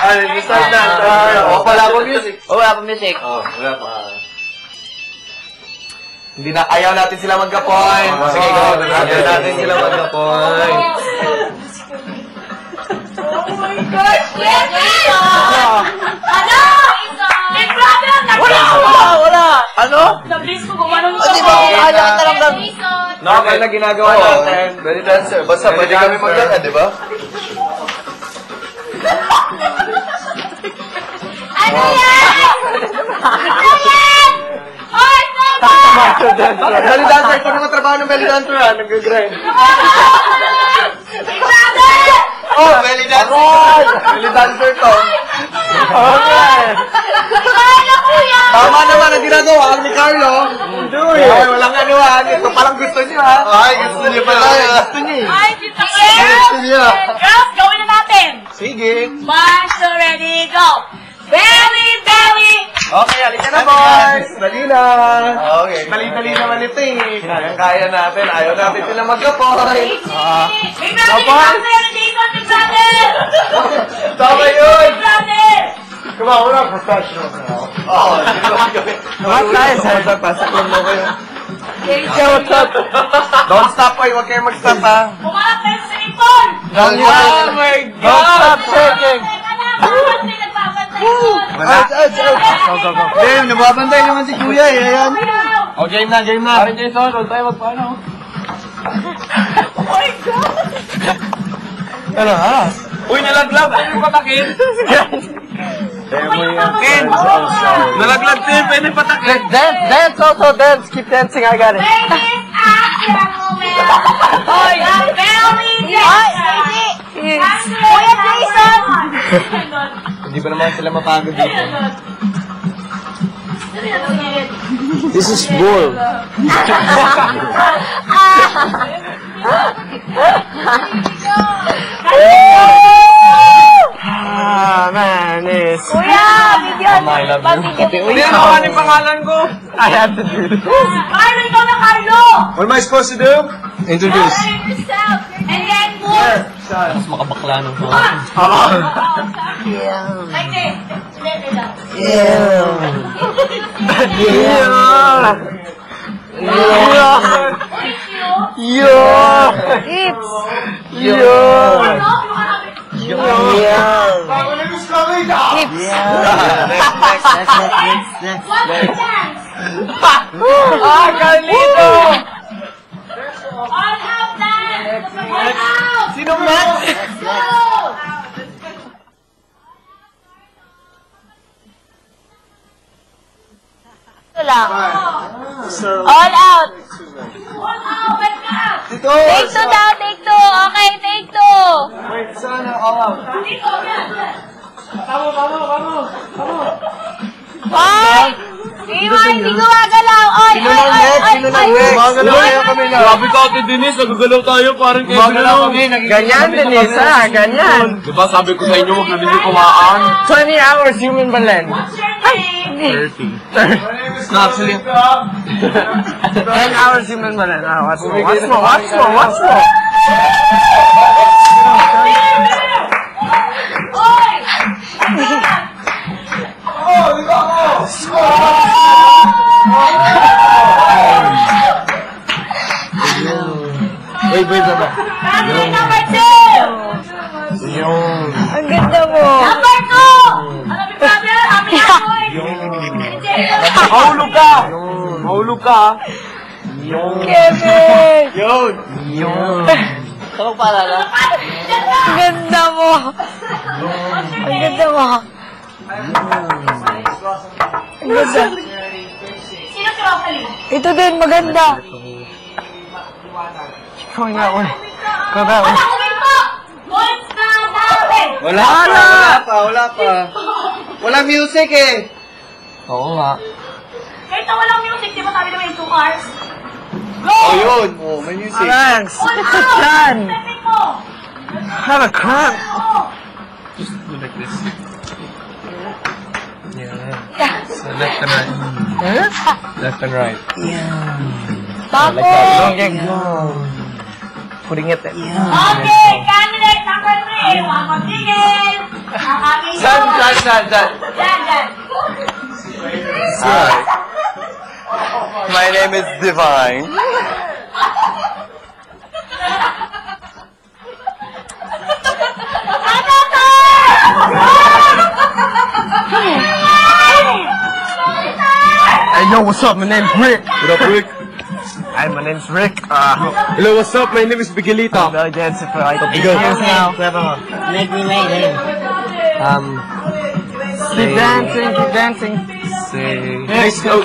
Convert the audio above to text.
Ay, start na. Wala pa music. Wala pa music. Wala pa. Hindi na, ayaw natin sila magka-point. Sige, go. Ayaw natin sila magka-point. Oh my gosh! Ano? Big Brother! Wala! Ano? Nabilis ko gumanong Di ba? Kaya kita lang lang. Normal na ginagawa natin. Belly dancer. Basta pwede kami magdala, di ba? Ano yan? Ano yan? Hoy, stop! Belly dancer. Kung ano trabaho ng belly dancer, nag-grind. Big Brother! Oh, belly dancer. Belly dancer to. Okay. Kaya ko yan! Tama naman ang ginagawa ni Carlo. Ay, walang anuhan. Ito palang gusto niya, ha? Ay, gusto niya pala. Gusto niya eh. Ay, Tita Girls! Girls, gawin na natin! Sige. 1, 2, ready, go! Belly, belly! Okay, halika na, boys. Dali na. Okay. Dali-dali naman ito eh. Kaya natin. Ayaw natin sila magka-point. Big Brother! Big Brother! Tama yun. Big Brother! Kumawala, professional na ako. Oo, naman tayo, sir. Pasok lang mo kayo. Don't stop, ay. Huwag kayo mag-stop, ha? Pumarap tayo sa ipon! Oh my God! Don't stop shaking! Game, nababantay naman si Kuya, eh. Ayan. O, game na, game na. Parang Jason, huwag tayo magpaano. Oh my God! Ano, ha? Uy, nalaglag! Pwede patakin! Ken! Nalaglag din! Pwede patakin! Dance also, dance. Keep dancing, I got it. Ladies and gentlemen! Hoy! Belly dancer! Kuya Jason! Hindi ba naman sila mapagod dito? This is bull. Man, is... Kuya! Bigyan! I love you. Hindi, naman yung pangalan ko! I have to do this. Carlo, ikaw na Carlo! What am I supposed to do? Introduce. Yourself! And then move! Mas makabakla nung po. Like this. Carlito! All out dance! All out! Sino man? Go! Ito lang. All out! All out! Wait ka! Dito! Take two daw, take two. Okay, take two. Wait, saan ang all out? Dito, yan. Kamo! Oy! Iwan, hindi gumagalaw. Oy, Sino lang next? Sino lang next? Gumagalaw kayo kami na. Grabe ka, Ate Denise! Nagagalaw tayo parang kayo Gumagalaw kami. Ganyan, Denise, ha? Ganyan. Diba sabi ko sa inyo, huwag na din yung kumaan? 20 hours human balen. What's your name? 30. No, actually. 10 hours human balen. Ah, watch mo, watch mo, watch mo, watch mo. Oy! Wait, baba. Family number 2! Yung... Ang ganda mo. Number 2! Ano, Big Brother? Happy na boy! Mahulog ka! Mahulog ka! Kevin! Yun! Saan mo paalala? Ang ganda mo. Ang ganda mo. Ang ganda. Sino si Rosalie? Ito din, maganda. Ikaw nga, uy. Ikaw nga, uy. Wala, uwi po! Points na natin! Wala pa. Wala music eh. Oo nga. Kahit na walang music, di ba sabi naman yung 2 hours? Go! Oh, yun. Oh, may music. Thanks. All out! Yan. Stepin mo! Have a cramp. Just do like this. Yeah. So left and right. Huh? Left and right. Tapos. Putting it there. Okay, candidate number 3, Juan Rodriguez. Dyan. Hi. My name is Divine. Hey, yo, what's up? My name's Rick. What up, Rick? Hi, my name's Rick. Hello, what's up? My name is Miguelito. I'm dancing for like 8 Good. years now. Make me made him. Keep dancing. Say. Let's go.